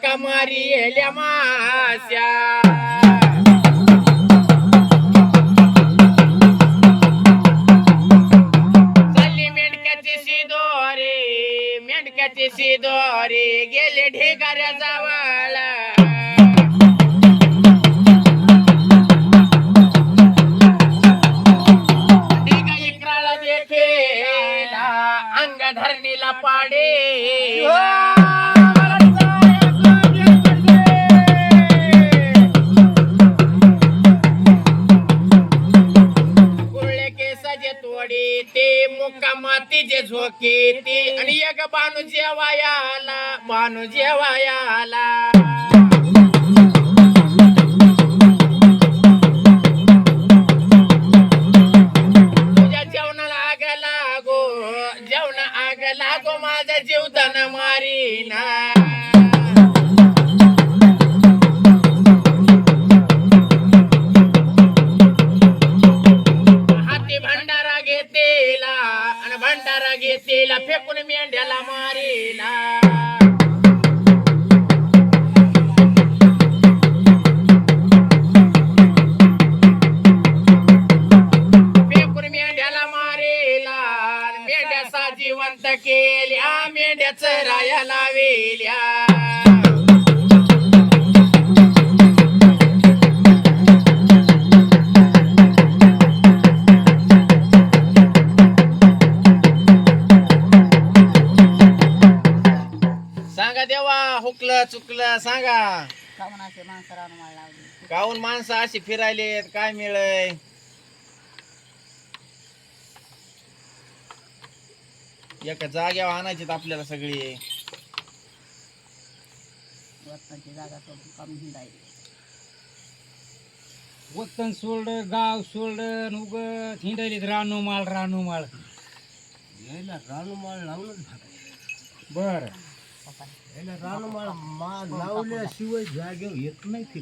हाका मारी येल्या माश्या चालली मेंढक्याची शिदोरी गेले ढेगाऱ्या जावाळा ढेगा इकराला देखेला अंग धरणीला पाडे तोडी ते मुक्का मातीचे झोके ते आणि एक बानू जेवायाला तुझ्या जेवणाला आग लागो माझा जीवदान मारीना भंडारा घेतेला फेकून मेंढ्याला मारीला मेंढ्याचा जिवंत केल्या मेंढ्या चराया लावेल्या देवा हुकलं चुकलं सांगा काहून माणसं अशी फिरायलेत काय मिळय एका जाग्यावर आणायचीत आपल्याला सगळी वतन सोडलं गाव सोडलं उगत हिंडायलीत रानोमाळ यायला रानमाळ लावूनच बर याला रानमाळ लावल्याशिवाय जागेवर येत नाही ते